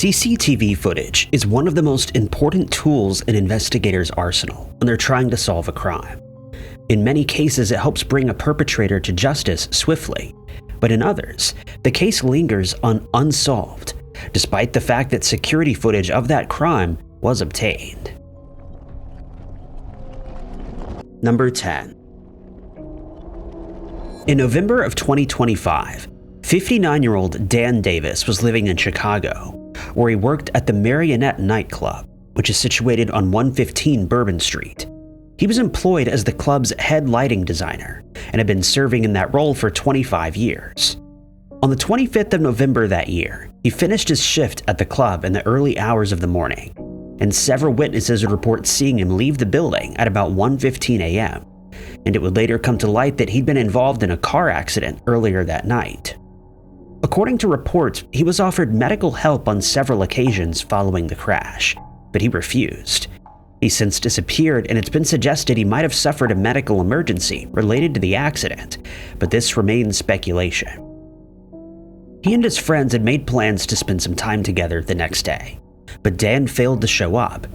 CCTV footage is one of the most important tools in investigators' arsenal when they're trying to solve a crime. In many cases, it helps bring a perpetrator to justice swiftly, but in others, the case lingers unsolved, despite the fact that security footage of that crime was obtained. Number 10. In November of 2025, 59-year-old Dan Davis was living in Chicago, where he worked at the Marionette nightclub, which is situated on 115 Bourbon Street. He was employed as the club's head lighting designer and had been serving in that role for 25 years. On the 25th of November that year, he finished his shift at the club in the early hours of the morning, and several witnesses would report seeing him leave the building at about 1:15 a.m., and it would later come to light that he'd been involved in a car accident earlier that night. According to reports, he was offered medical help on several occasions following the crash, but he refused. He's since disappeared, and it's been suggested he might have suffered a medical emergency related to the accident, but this remains speculation. He and his friends had made plans to spend some time together the next day, but Dan failed to show up.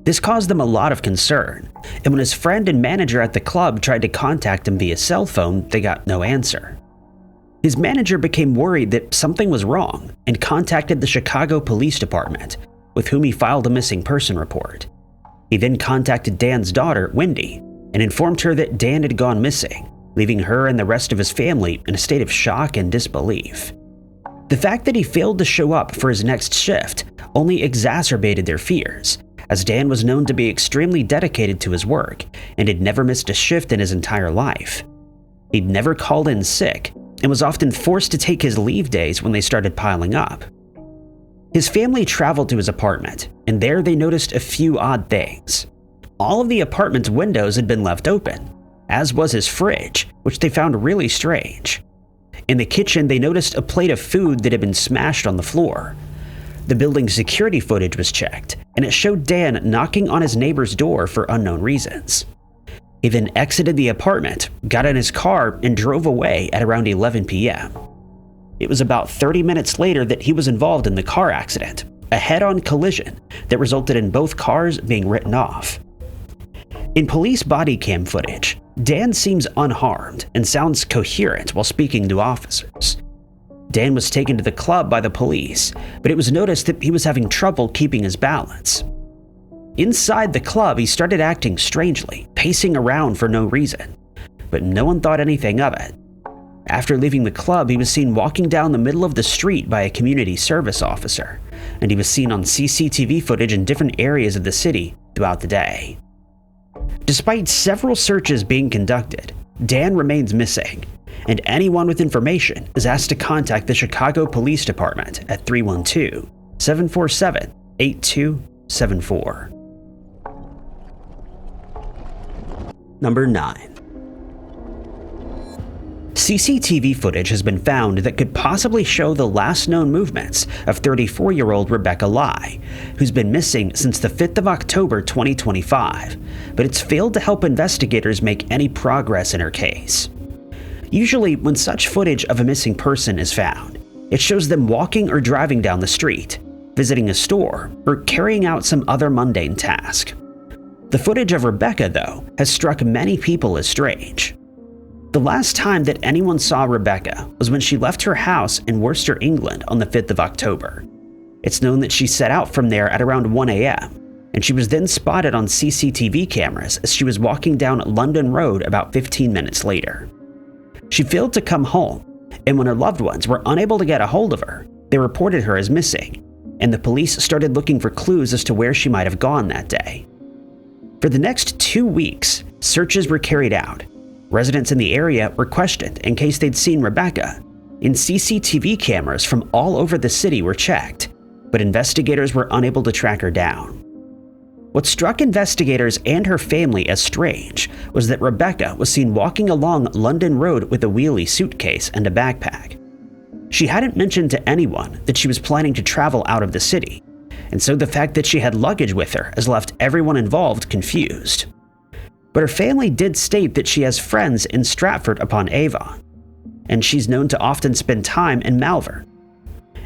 This caused them a lot of concern, and when his friend and manager at the club tried to contact him via cell phone, they got no answer. His manager became worried that something was wrong and contacted the Chicago Police Department, with whom he filed a missing person report. He then contacted Dan's daughter, Wendy, and informed her that Dan had gone missing, leaving her and the rest of his family in a state of shock and disbelief. The fact that he failed to show up for his next shift only exacerbated their fears, as Dan was known to be extremely dedicated to his work and had never missed a shift in his entire life. He'd never called in sick and was often forced to take his leave days when they started piling up. His family traveled to his apartment, and there they noticed a few odd things. All of the apartment's windows had been left open, as was his fridge, which they found really strange. In the kitchen, they noticed a plate of food that had been smashed on the floor. The building's security footage was checked, and it showed Dan knocking on his neighbor's door for unknown reasons. He then exited the apartment, got in his car, and drove away at around 11 p.m. It was about 30 minutes later that he was involved in the car accident, a head-on collision that resulted in both cars being written off. In police body cam footage, Dan seems unharmed and sounds coherent while speaking to officers. Dan was taken to the club by the police, but it was noticed that he was having trouble keeping his balance. Inside the club, he started acting strangely, pacing around for no reason, but no one thought anything of it. After leaving the club, he was seen walking down the middle of the street by a community service officer, and he was seen on CCTV footage in different areas of the city throughout the day. Despite several searches being conducted, Dan remains missing, and anyone with information is asked to contact the Chicago Police Department at 312-747-8274. Number 9. CCTV footage has been found that could possibly show the last known movements of 34-year-old Rebecca Lai, who's been missing since the 5th of October 2025, but it's failed to help investigators make any progress in her case. Usually, when such footage of a missing person is found, it shows them walking or driving down the street, visiting a store, or carrying out some other mundane task. The footage of Rebecca, though, has struck many people as strange. The last time that anyone saw Rebecca was when she left her house in Worcester, England on the 5th of October. It's known that she set out from there at around 1 a.m., and she was then spotted on CCTV cameras as she was walking down London Road about 15 minutes later. She failed to come home, and when her loved ones were unable to get a hold of her, they reported her as missing, and the police started looking for clues as to where she might have gone that day. For the next 2 weeks, searches were carried out. Residents in the area were questioned in case they'd seen Rebecca, and CCTV cameras from all over the city were checked, but investigators were unable to track her down. What struck investigators and her family as strange was that Rebecca was seen walking along London Road with a wheelie suitcase and a backpack. She hadn't mentioned to anyone that she was planning to travel out of the city, and so the fact that she had luggage with her has left everyone involved confused. But her family did state that she has friends in Stratford-upon-Avon, and she's known to often spend time in Malvern.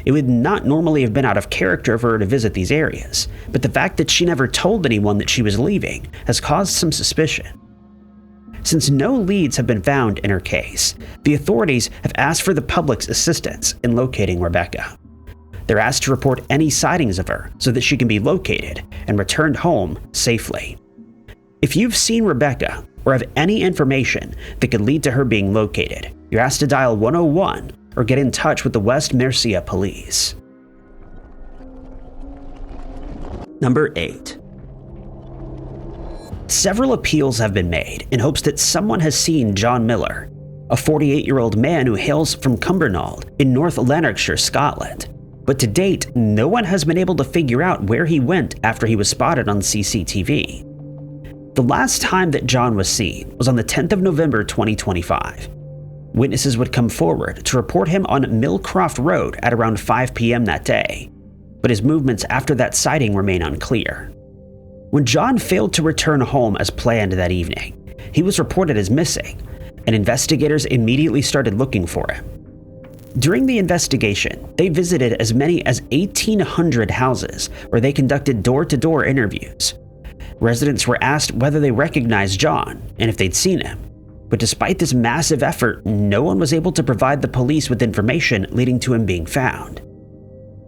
It would not normally have been out of character for her to visit these areas, but the fact that she never told anyone that she was leaving has caused some suspicion. Since no leads have been found in her case, the authorities have asked for the public's assistance in locating Rebecca. They're asked to report any sightings of her so that she can be located and returned home safely. If you've seen Rebecca or have any information that could lead to her being located, you're asked to dial 101 or get in touch with the West Mercia Police. Number 8. Several appeals have been made in hopes that someone has seen John Miller, a 48-year-old man who hails from Cumbernauld in North Lanarkshire, Scotland. But to date, no one has been able to figure out where he went after he was spotted on CCTV. The last time that John was seen was on the 10th of November 2025. Witnesses would come forward to report him on Millcroft Road at around 5 p.m. that day, but his movements after that sighting remain unclear. When John failed to return home as planned that evening, he was reported as missing, and investigators immediately started looking for him. During the investigation, they visited as many as 1,800 houses where they conducted door-to-door interviews. Residents were asked whether they recognized John and if they'd seen him, but despite this massive effort, no one was able to provide the police with information leading to him being found.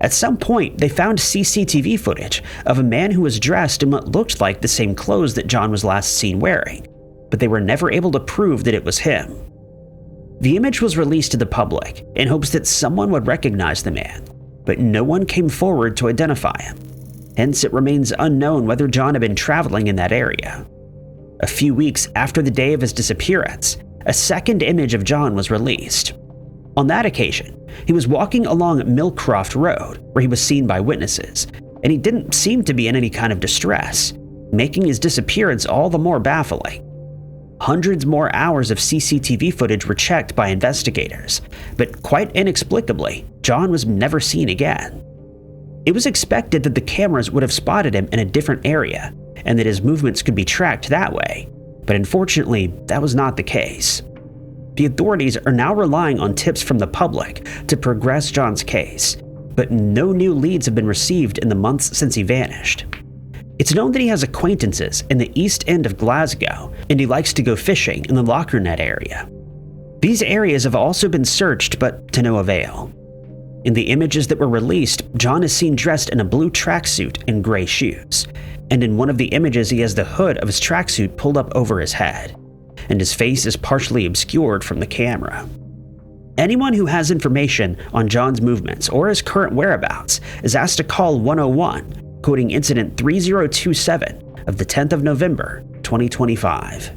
At some point, they found CCTV footage of a man who was dressed in what looked like the same clothes that John was last seen wearing, but they were never able to prove that it was him. The image was released to the public in hopes that someone would recognize the man, but no one came forward to identify him. Hence, it remains unknown whether John had been traveling in that area. A few weeks after the day of his disappearance, a second image of John was released. On that occasion, he was walking along Millcroft Road, where he was seen by witnesses, and he didn't seem to be in any kind of distress, making his disappearance all the more baffling. Hundreds more hours of CCTV footage were checked by investigators, but quite inexplicably, John was never seen again. It was expected that the cameras would have spotted him in a different area, and that his movements could be tracked that way, but unfortunately, that was not the case. The authorities are now relying on tips from the public to progress John's case, but no new leads have been received in the months since he vanished. It's known that he has acquaintances in the East End of Glasgow, and he likes to go fishing in the Lochernet area. These areas have also been searched, but to no avail. In the images that were released, John is seen dressed in a blue tracksuit and gray shoes, and in one of the images he has the hood of his tracksuit pulled up over his head, and his face is partially obscured from the camera. Anyone who has information on John's movements or his current whereabouts is asked to call 101, quoting incident 3027 of the 10th of November, 2025.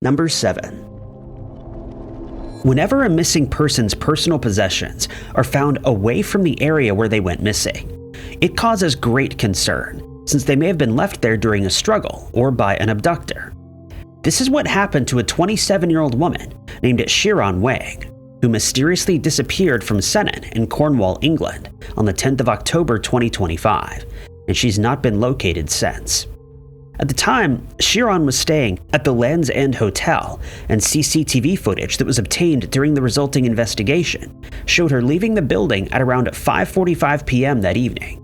Number 7. Whenever a missing person's personal possessions are found away from the area where they went missing, it causes great concern, since they may have been left there during a struggle or by an abductor. This is what happened to a 27-year-old woman named Chiron Wang, who mysteriously disappeared from Senan in Cornwall, England on the 10th of October 2025, and she's not been located since. At the time, Chiron was staying at the Land's End Hotel, and CCTV footage that was obtained during the resulting investigation showed her leaving the building at around 5:45 p.m. that evening.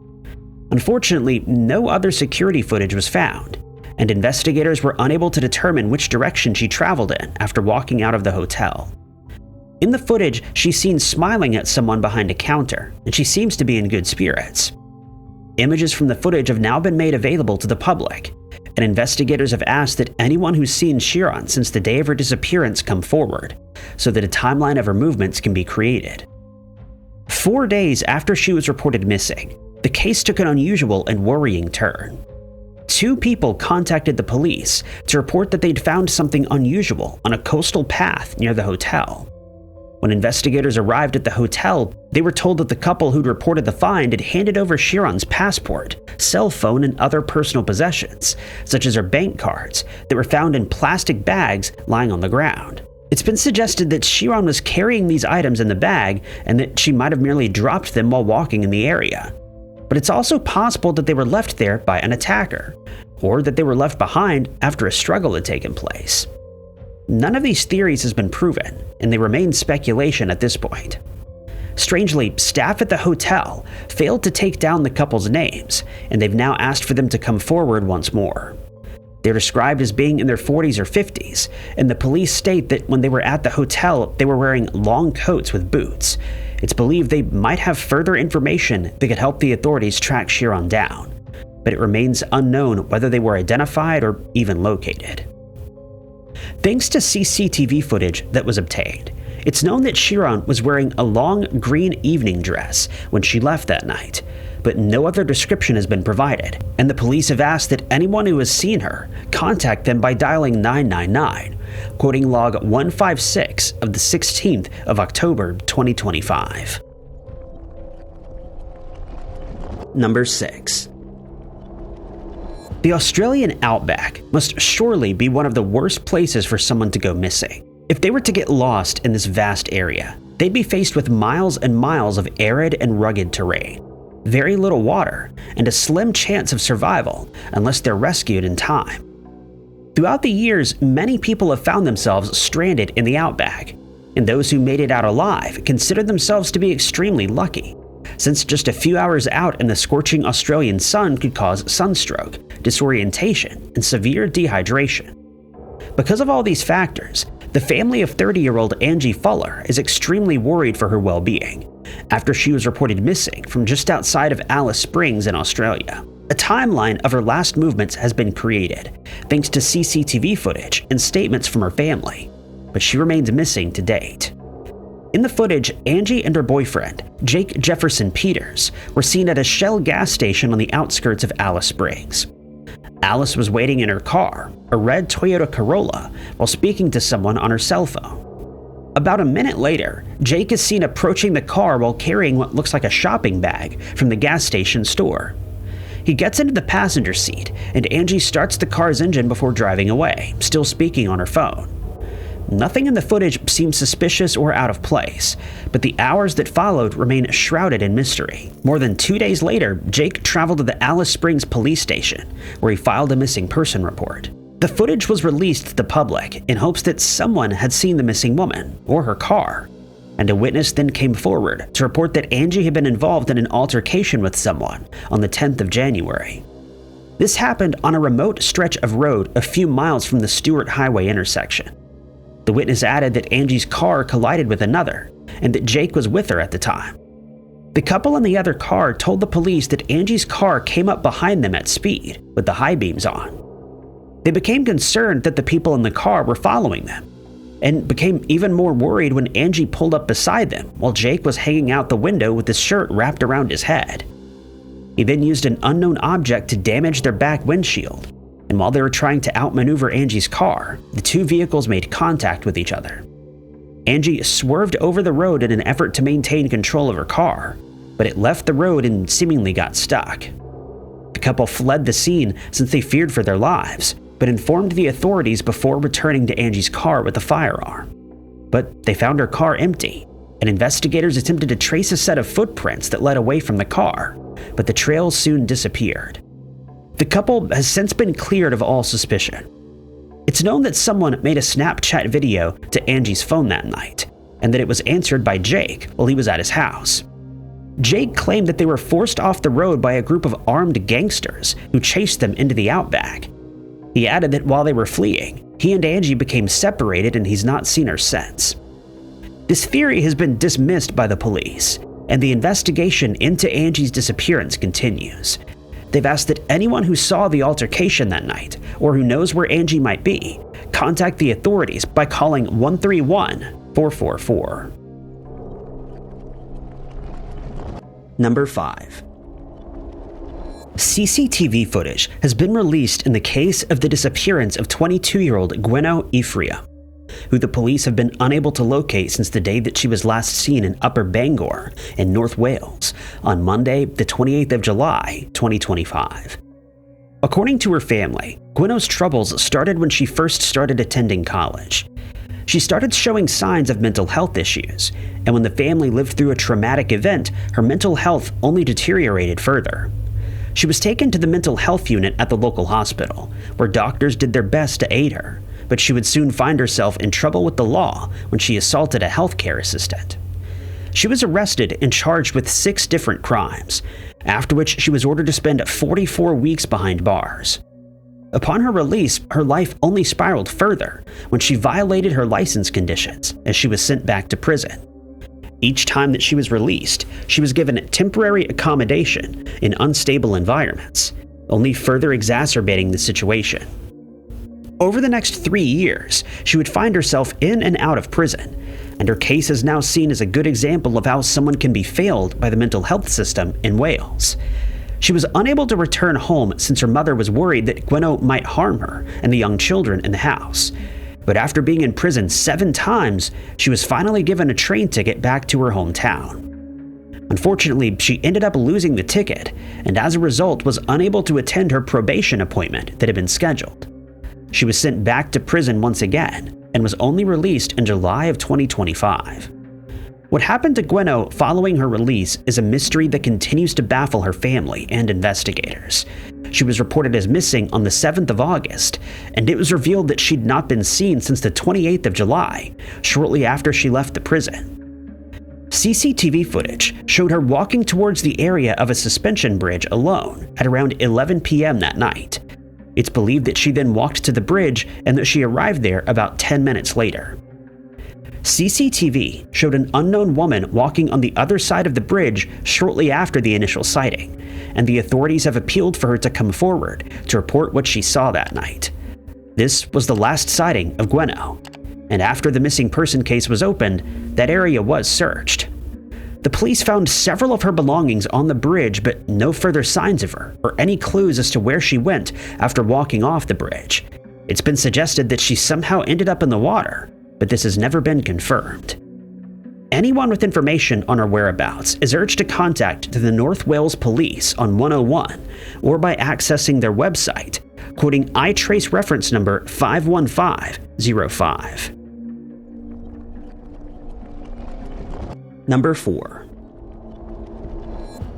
Unfortunately, no other security footage was found, and investigators were unable to determine which direction she traveled in after walking out of the hotel. In the footage, she's seen smiling at someone behind a counter, and she seems to be in good spirits. Images from the footage have now been made available to the public, and investigators have asked that anyone who's seen Chiron since the day of her disappearance come forward, so that a timeline of her movements can be created. 4 days after she was reported missing, the case took an unusual and worrying turn. 2 people contacted the police to report that they'd found something unusual on a coastal path near the hotel. When investigators arrived at the hotel, they were told that the couple who'd reported the find had handed over Chiron's passport, cell phone, and other personal possessions, such as her bank cards, that were found in plastic bags lying on the ground. It's been suggested that Chiron was carrying these items in the bag and that she might have merely dropped them while walking in the area. But it's also possible that they were left there by an attacker, or that they were left behind after a struggle had taken place. None of these theories has been proven, and they remain speculation at this point. Strangely, staff at the hotel failed to take down the couple's names, and they've now asked for them to come forward once more. They're described as being in their 40s or 50s, and the police state that when they were at the hotel, they were wearing long coats with boots. It's believed they might have further information that could help the authorities track Chiron down, but it remains unknown whether they were identified or even located. Thanks to CCTV footage that was obtained, it's known that Chiron was wearing a long green evening dress when she left that night, but no other description has been provided, and the police have asked that anyone who has seen her contact them by dialing 999, quoting log 156 of the 16th of October 2025. Number 6. The Australian outback must surely be one of the worst places for someone to go missing. If they were to get lost in this vast area, they'd be faced with miles and miles of arid and rugged terrain, very little water, and a slim chance of survival unless they're rescued in time. Throughout the years, many people have found themselves stranded in the outback, and those who made it out alive consider themselves to be extremely lucky, since just a few hours out in the scorching Australian sun could cause sunstroke, disorientation, and severe dehydration. Because of all these factors, the family of 30-year-old Angie Fuller is extremely worried for her well-being after she was reported missing from just outside of Alice Springs in Australia. A timeline of her last movements has been created, thanks to CCTV footage and statements from her family, but she remains missing to date. In the footage, Angie and her boyfriend, Jake Jefferson Peters, were seen at a Shell gas station on the outskirts of Alice Springs. Alice was waiting in her car, a red Toyota Corolla, while speaking to someone on her cell phone. About a minute later, Jake is seen approaching the car while carrying what looks like a shopping bag from the gas station store. He gets into the passenger seat, and Angie starts the car's engine before driving away, still speaking on her phone. Nothing in the footage seems suspicious or out of place, but the hours that followed remain shrouded in mystery. More than 2 days later, Jake traveled to the Alice Springs police station, where he filed a missing person report. The footage was released to the public in hopes that someone had seen the missing woman, or her car, and a witness then came forward to report that Angie had been involved in an altercation with someone on the 10th of January. This happened on a remote stretch of road a few miles from the Stewart Highway intersection. The witness added that Angie's car collided with another, and that Jake was with her at the time. The couple in the other car told the police that Angie's car came up behind them at speed, with the high beams on. They became concerned that the people in the car were following them, and became even more worried when Angie pulled up beside them while Jake was hanging out the window with his shirt wrapped around his head. He then used an unknown object to damage their back windshield, and while they were trying to outmaneuver Angie's car, the two vehicles made contact with each other. Angie swerved over the road in an effort to maintain control of her car, but it left the road and seemingly got stuck. The couple fled the scene since they feared for their lives, but informed the authorities before returning to Angie's car with a firearm. But they found her car empty, and investigators attempted to trace a set of footprints that led away from the car, but the trails soon disappeared. The couple has since been cleared of all suspicion. It's known that someone made a Snapchat video to Angie's phone that night, and that it was answered by Jake while he was at his house. Jake claimed that they were forced off the road by a group of armed gangsters who chased them into the outback. He added that while they were fleeing, he and Angie became separated and he's not seen her since. This theory has been dismissed by the police, and the investigation into Angie's disappearance continues. They've asked that anyone who saw the altercation that night, or who knows where Angie might be, contact the authorities by calling 131-444. Number 5. CCTV footage has been released in the case of the disappearance of 22-year-old Gweno Ephraim, who the police have been unable to locate since the day that she was last seen in Upper Bangor in North Wales on Monday, the 28th of July, 2025. According to her family, Gweno's troubles started when she first started attending college. She started showing signs of mental health issues, and when the family lived through a traumatic event, her mental health only deteriorated further. She was taken to the mental health unit at the local hospital, where doctors did their best to aid her, but she would soon find herself in trouble with the law when she assaulted a healthcare assistant. She was arrested and charged with 6 different crimes, after which she was ordered to spend 44 weeks behind bars. Upon her release, her life only spiraled further when she violated her license conditions as she was sent back to prison. Each time that she was released, she was given temporary accommodation in unstable environments, only further exacerbating the situation. Over the next 3 years, she would find herself in and out of prison, and her case is now seen as a good example of how someone can be failed by the mental health system in Wales. She was unable to return home since her mother was worried that Gweno might harm her and the young children in the house. But after being in prison 7 times, she was finally given a train ticket back to her hometown. Unfortunately, she ended up losing the ticket, and as a result was unable to attend her probation appointment that had been scheduled. She was sent back to prison once again, and was only released in July of 2025. What happened to Gweno following her release is a mystery that continues to baffle her family and investigators. She was reported as missing on the 7th of August, and it was revealed that she'd not been seen since the 28th of July, shortly after she left the prison. CCTV footage showed her walking towards the area of a suspension bridge alone at around 11 p.m. that night. It's believed that she then walked to the bridge and that she arrived there about 10 minutes later. CCTV showed an unknown woman walking on the other side of the bridge shortly after the initial sighting, and the authorities have appealed for her to come forward to report what she saw that night. This was the last sighting of Gweno, and after the missing person case was opened, that area was searched. The police found several of her belongings on the bridge, but no further signs of her or any clues as to where she went after walking off the bridge. It's been suggested that she somehow ended up in the water, but this has never been confirmed. Anyone with information on her whereabouts is urged to contact the North Wales Police on 101 or by accessing their website, quoting iTrace reference number 51505. Number 4.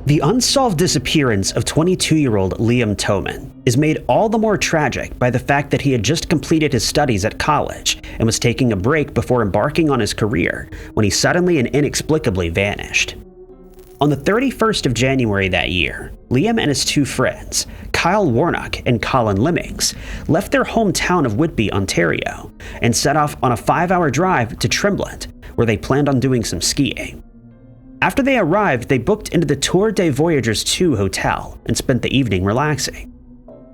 The unsolved disappearance of 22-year-old Liam Toman is made all the more tragic by the fact that he had just completed his studies at college and was taking a break before embarking on his career when he suddenly and inexplicably vanished. On the 31st of January that year, Liam and his 2 friends, Kyle Warnock and Colin Lemmings, left their hometown of Whitby, Ontario, and set off on a 5-hour drive to Tremblant, where they planned on doing some skiing. After they arrived, they booked into the Tour des Voyageurs 2 hotel and spent the evening relaxing.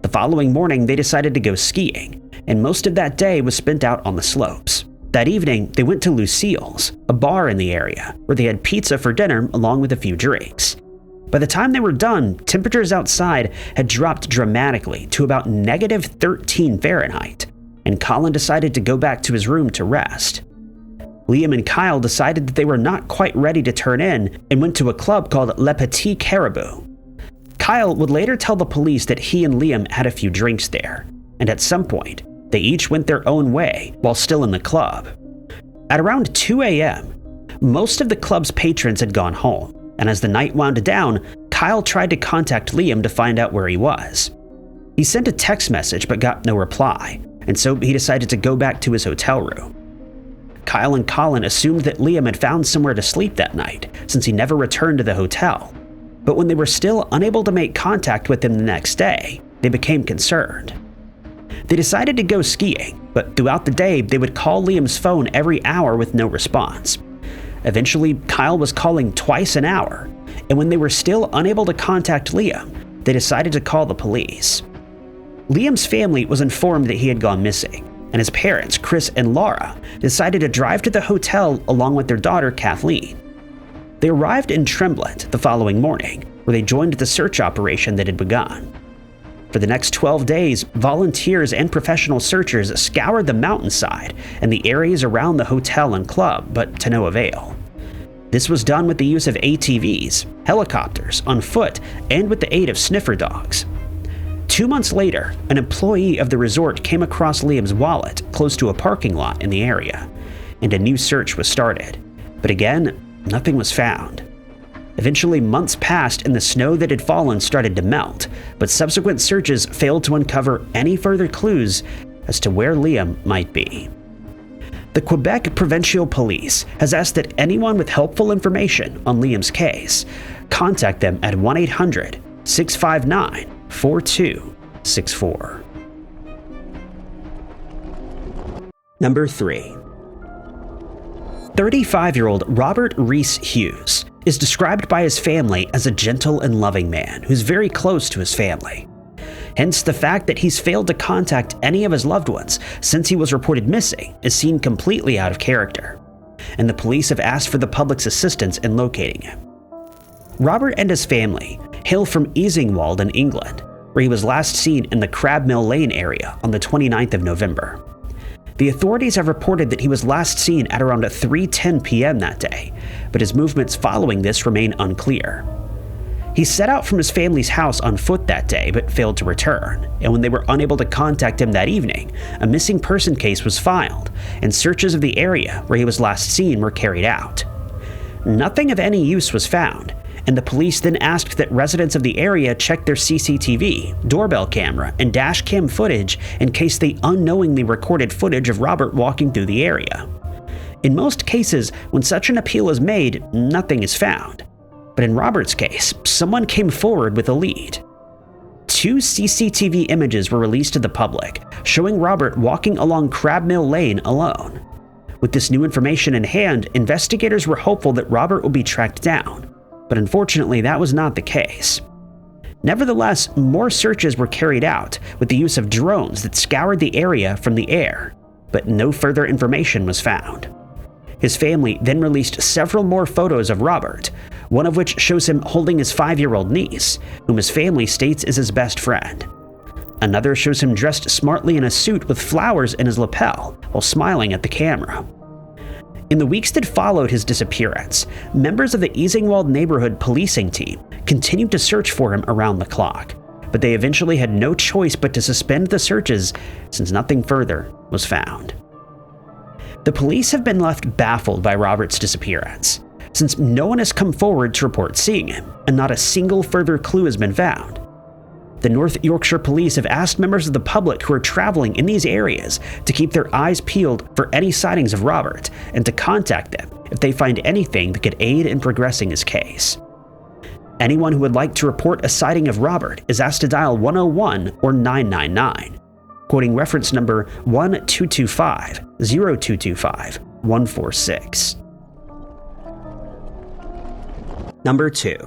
The following morning, they decided to go skiing, and most of that day was spent out on the slopes. That evening, they went to Lucille's, a bar in the area, where they had pizza for dinner along with a few drinks. By the time they were done, temperatures outside had dropped dramatically to about -13 Fahrenheit, and Colin decided to go back to his room to rest. Liam and Kyle decided that they were not quite ready to turn in and went to a club called Le Petit Caribou. Kyle would later tell the police that he and Liam had a few drinks there, and at some point, they each went their own way while still in the club. At around 2 a.m., most of the club's patrons had gone home, and as the night wound down, Kyle tried to contact Liam to find out where he was. He sent a text message but got no reply, and so he decided to go back to his hotel room. Kyle and Colin assumed that Liam had found somewhere to sleep that night, since he never returned to the hotel. But when they were still unable to make contact with him the next day, they became concerned. They decided to go skiing, but throughout the day, they would call Liam's phone every hour with no response. Eventually, Kyle was calling twice an hour, and when they were still unable to contact Liam, they decided to call the police. Liam's family was informed that he had gone missing, and his parents, Chris and Laura, decided to drive to the hotel along with their daughter, Kathleen. They arrived in Tremblant the following morning, where they joined the search operation that had begun. For the next 12 days, volunteers and professional searchers scoured the mountainside and the areas around the hotel and club, but to no avail. This was done with the use of ATVs, helicopters, on foot, and with the aid of sniffer dogs. 2 months later, an employee of the resort came across Liam's wallet close to a parking lot in the area, and a new search was started. But again, nothing was found. Eventually, months passed and the snow that had fallen started to melt, but subsequent searches failed to uncover any further clues, as to where Liam might be. The Quebec Provincial Police has asked that anyone with helpful information on Liam's case contact them at 1-800-659-4264. Number 3. 35-year-old Robert Reese Hughes is described by his family as a gentle and loving man who's very close to his family. Hence, the fact that he's failed to contact any of his loved ones since he was reported missing is seen completely out of character, and the police have asked for the public's assistance in locating him. Robert and his family hail from Easingwold in England, where he was last seen in the Crabmill Lane area on the 29th of November. The authorities have reported that he was last seen at around 3:10 p.m. that day, but his movements following this remain unclear. He set out from his family's house on foot that day but failed to return, and when they were unable to contact him that evening, a missing person case was filed, and searches of the area where he was last seen were carried out. Nothing of any use was found, and the police then asked that residents of the area check their CCTV, doorbell camera, and dash cam footage in case they unknowingly recorded footage of Robert walking through the area. In most cases, when such an appeal is made, nothing is found. But in Robert's case, someone came forward with a lead. 2 CCTV images were released to the public, showing Robert walking along Crabmill Lane alone. With this new information in hand, investigators were hopeful that Robert would be tracked down, but unfortunately that was not the case. Nevertheless, more searches were carried out with the use of drones that scoured the area from the air, but no further information was found. His family then released several more photos of Robert, one of which shows him holding his 5-year-old niece, whom his family states is his best friend. Another shows him dressed smartly in a suit with flowers in his lapel while smiling at the camera. In the weeks that followed his disappearance, members of the Easingwold neighborhood policing team continued to search for him around the clock, but they eventually had no choice but to suspend the searches since nothing further was found. The police have been left baffled by Robert's disappearance, since no one has come forward to report seeing him, and not a single further clue has been found. The North Yorkshire Police have asked members of the public who are traveling in these areas to keep their eyes peeled for any sightings of Robert and to contact them if they find anything that could aid in progressing his case. Anyone who would like to report a sighting of Robert is asked to dial 101 or 999, quoting reference number 1225-0225-146. Number 2.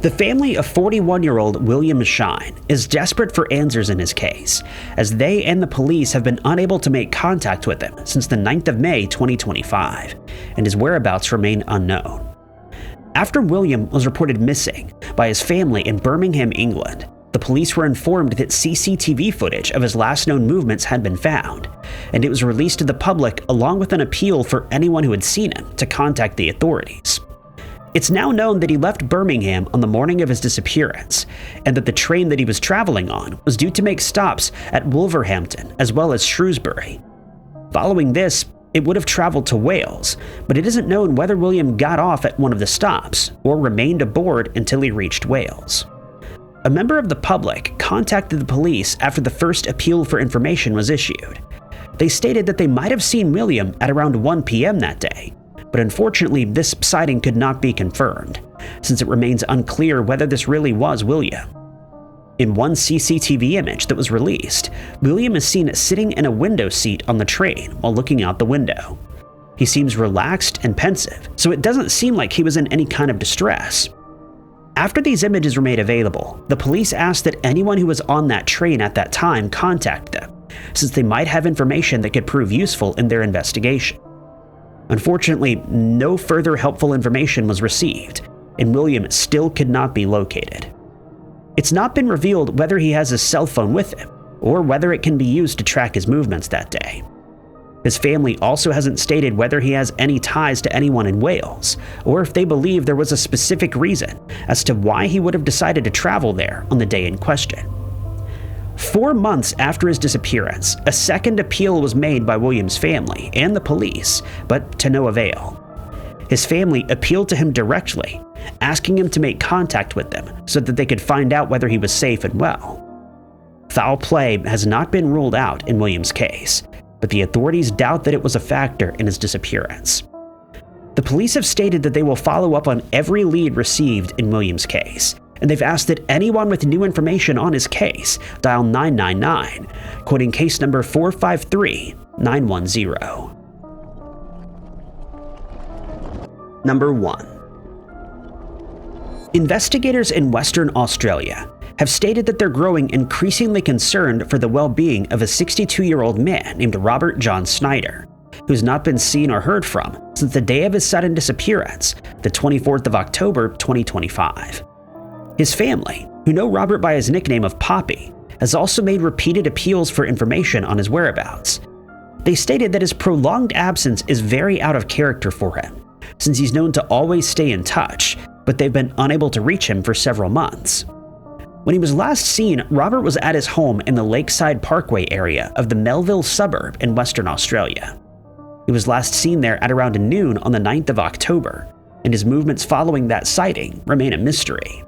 The family of 41-year-old William Shine is desperate for answers in his case, as they and the police have been unable to make contact with him since the 9th of May 2025, and his whereabouts remain unknown. After William was reported missing by his family in Birmingham, England, the police were informed that CCTV footage of his last known movements had been found, and it was released to the public along with an appeal for anyone who had seen him to contact the authorities. It's now known that he left Birmingham on the morning of his disappearance, and that the train that he was traveling on was due to make stops at Wolverhampton as well as Shrewsbury. Following this, it would have traveled to Wales, but it isn't known whether William got off at one of the stops or remained aboard until he reached Wales. A member of the public contacted the police after the first appeal for information was issued. They stated that they might have seen William at around 1 p.m. that day, but unfortunately this sighting could not be confirmed, since it remains unclear whether this really was William. In one CCTV image that was released, William is seen sitting in a window seat on the train while looking out the window. He seems relaxed and pensive, so it doesn't seem like he was in any kind of distress. After these images were made available, the police asked that anyone who was on that train at that time contact them, since they might have information that could prove useful in their investigation. Unfortunately, no further helpful information was received, and William still could not be located. It's not been revealed whether he has his cell phone with him, or whether it can be used to track his movements that day. His family also hasn't stated whether he has any ties to anyone in Wales, or if they believe there was a specific reason as to why he would have decided to travel there on the day in question. 4 months after his disappearance, a second appeal was made by William's family and the police, but to no avail. His family appealed to him directly, asking him to make contact with them so that they could find out whether he was safe and well. foul play has not been ruled out in William's case, but the authorities doubt that it was a factor in his disappearance. The police have stated that they will follow up on every lead received in William's case, and they've asked that anyone with new information on his case dial 999, quoting case number 453910. Number 1. Investigators in Western Australia have stated that they're growing increasingly concerned for the well-being of a 62-year-old man named Robert John Snyder, who's not been seen or heard from since the day of his sudden disappearance, the 24th of October, 2025. His family, who know Robert by his nickname of Poppy, has also made repeated appeals for information on his whereabouts. They stated that his prolonged absence is very out of character for him, since he's known to always stay in touch, but they've been unable to reach him for several months. When he was last seen, Robert was at his home in the Lakeside Parkway area of the Melville suburb in Western Australia. He was last seen there at around noon on the 9th of October, and his movements following that sighting remain a mystery.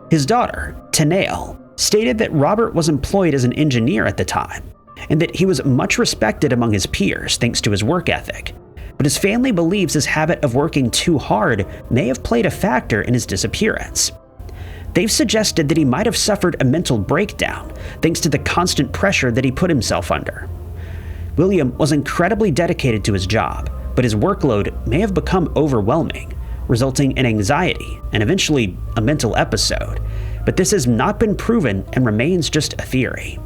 His daughter, Tanael, stated that Robert was employed as an engineer at the time, and that he was much respected among his peers thanks to his work ethic, but his family believes his habit of working too hard may have played a factor in his disappearance. They've suggested that he might have suffered a mental breakdown thanks to the constant pressure that he put himself under. William was incredibly dedicated to his job, but his workload may have become overwhelming, resulting in anxiety and eventually a mental episode, but this has not been proven and remains just a theory.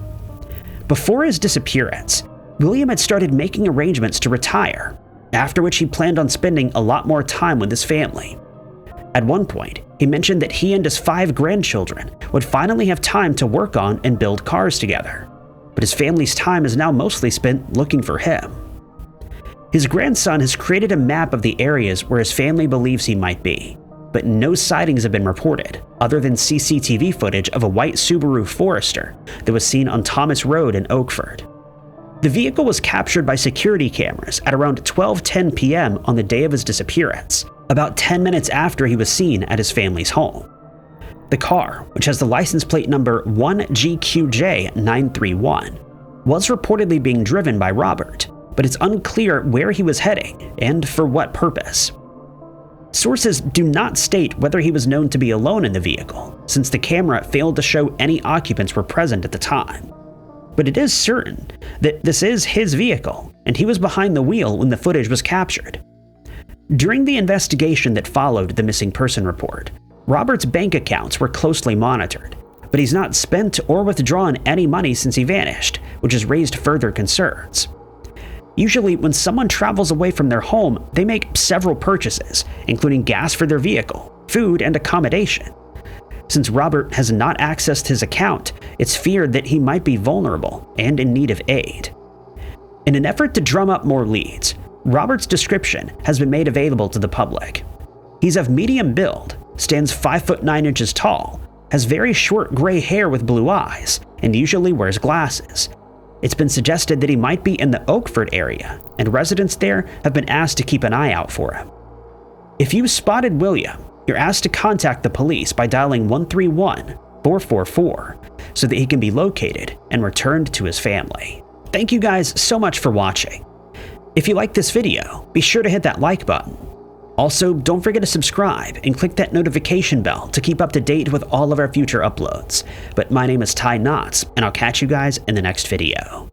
Before his disappearance, William had started making arrangements to retire, after which he planned on spending a lot more time with his family. At one point, he mentioned that he and his 5 grandchildren would finally have time to work on and build cars together, but his family's time is now mostly spent looking for him. His grandson has created a map of the areas where his family believes he might be, but no sightings have been reported, other than CCTV footage of a white Subaru Forester that was seen on Thomas Road in Oakford. The vehicle was captured by security cameras at around 12:10 p.m. on the day of his disappearance, about 10 minutes after he was seen at his family's home. The car, which has the license plate number 1GQJ931, was reportedly being driven by Robert, but it's unclear where he was heading and for what purpose. Sources do not state whether he was known to be alone in the vehicle, since the camera failed to show any occupants were present at the time. But it is certain that this is his vehicle, and he was behind the wheel when the footage was captured. During the investigation that followed the missing person report, Robert's bank accounts were closely monitored, but he's not spent or withdrawn any money since he vanished, which has raised further concerns. Usually, when someone travels away from their home, they make several purchases, including gas for their vehicle, food, and accommodation. Since Robert has not accessed his account, it's feared that he might be vulnerable and in need of aid. In an effort to drum up more leads, Robert's description has been made available to the public. He's of medium build, stands 5'9" tall, has very short gray hair with blue eyes, and usually wears glasses. It's been suggested that he might be in the Oakford area, and residents there have been asked to keep an eye out for him. If you've spotted William, you're asked to contact the police by dialing 131-444 so that he can be located and returned to his family. Thank you guys so much for watching. If you like this video, be sure to hit that like button. Also, don't forget to subscribe and click that notification bell to keep up to date with all of our future uploads. But my name is Ty Knotts, and I'll catch you guys in the next video.